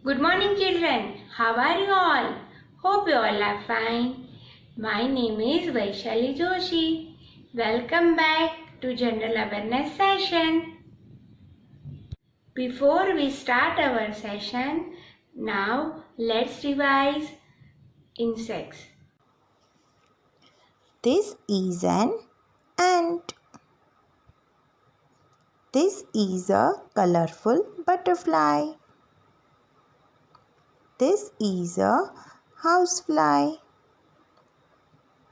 Good morning, children. How are you all? Hope you all are fine. My name is Vaishali Joshi. Welcome back to General Awareness session. Before we start our session, now let's revise insects. This is an ant. This is a colorful butterfly. This is a housefly.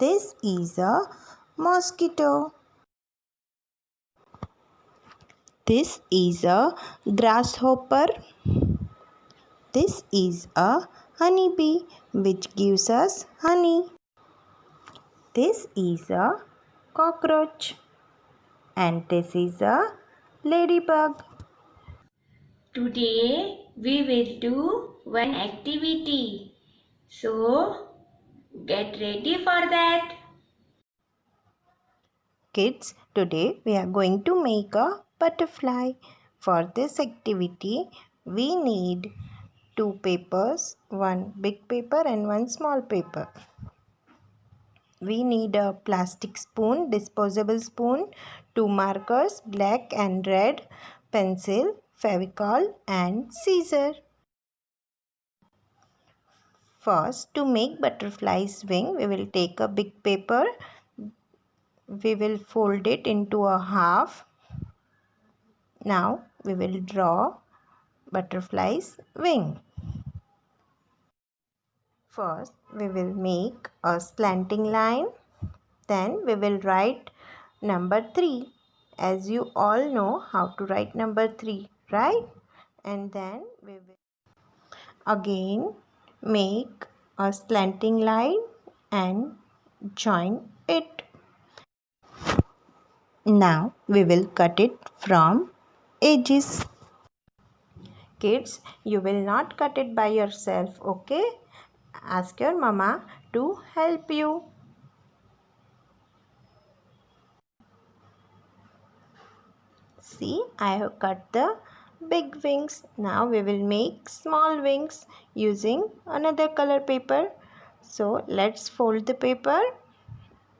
This is a mosquito. This is a grasshopper. This is a honeybee which gives us honey. This is a cockroach. And this is a ladybug. Today we will do one activity. So get ready for that. Kids, today we are going to make a butterfly. For this activity, we need two papers, one big paper and one small paper. We need a plastic spoon, disposable spoon, two markers, black and red, pencil, fevicol and scissor. First, to make butterfly's wing, we will take a big paper. We will fold it into a half. Now we will draw butterfly's wing. First we will make a slanting line, then we will write number 3. As you all know how to write number 3, right? And then we will again make a slanting line and join it. Now we will cut it from edges. Kids, you will not cut it by yourself, okay? Ask your mama to help you. See, I have cut the big wings. Now we will make small wings using another color paper. So let's fold the paper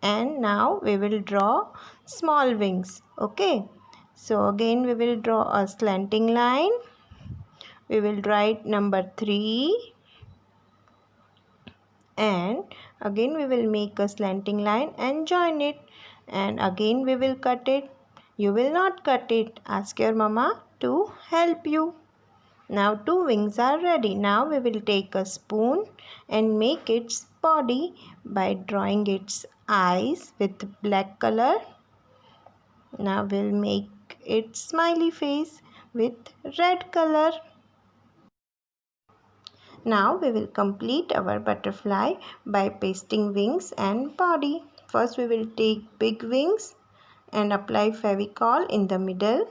and now we will draw small wings. Okay. So again we will draw a slanting line. We will write number 3. And again we will make a slanting line and join it, and again we will cut it. You will not cut it. Ask your mama to help you. Now two wings are ready. Now we will take a spoon and make its body by drawing its eyes with black color. Now we'll make its smiley face with red color. Now we will complete our butterfly by pasting wings and body. First we will take big wings and apply fevicol in the middle.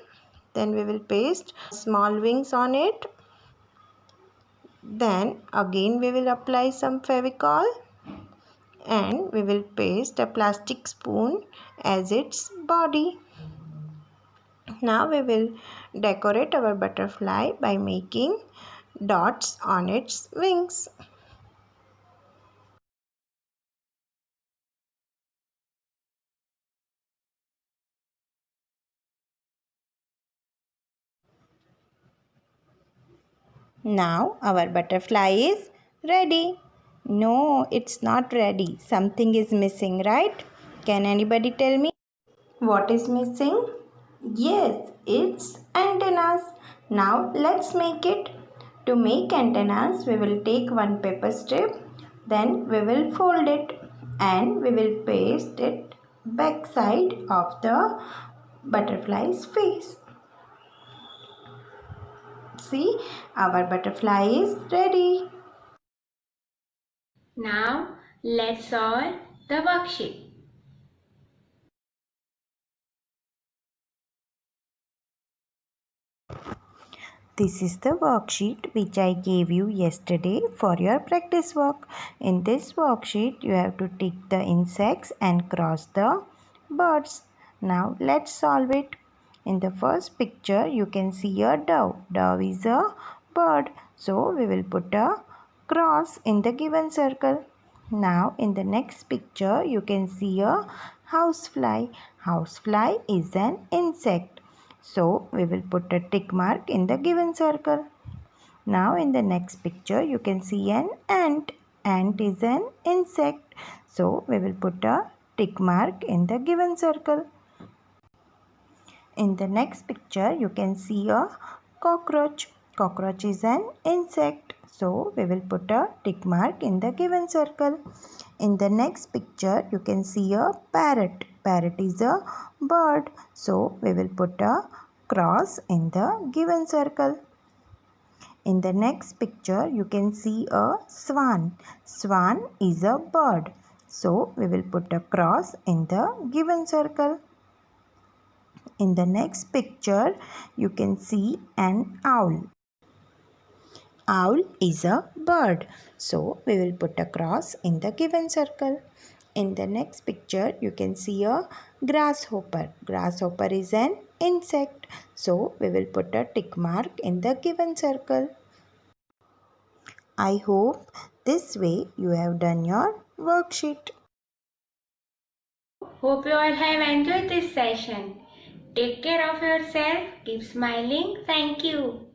Then we will paste small wings on it. Then again we will apply some fevicol and we will paste a plastic spoon as its body. Now we will decorate our butterfly by making dots on its wings. Now our butterfly is ready. No, it's not ready. Something is missing, right? Can anybody tell me what is missing? Yes, it's antennas. Now let's make it. To make antennas, we will take one paper strip, then we will fold it and we will paste it back side of the butterfly's face. See, our butterfly is ready. Now let's solve the worksheet. This is the worksheet which I gave you yesterday for your practice work. In this worksheet, you have to tick the insects and cross the birds. Now let's solve it. In the first picture, you can see a dove. Dove is a bird. So we will put a cross in the given circle. Now in the next picture you can see a housefly. Housefly is an insect. So we will put a tick mark in the given circle. Now in the next picture you can see an ant. Ant is an insect. So we will put a tick mark in the given circle. In the next picture you can see a cockroach. Cockroach is an insect. So we will put a tick mark in the given circle. In the next picture you can see a parrot. Parrot is a bird. So we will put a cross in the given circle. In the next picture you can see a swan. Swan is a bird. So we will put a cross in the given circle. In the next picture you can see an owl. Owl is a bird. So we will put a cross in the given circle. In the next picture you can see a grasshopper. Grasshopper is an insect. So we will put a tick mark in the given circle. I hope this way you have done your worksheet. Hope you all have enjoyed this session. Take care of yourself. Keep smiling. Thank you.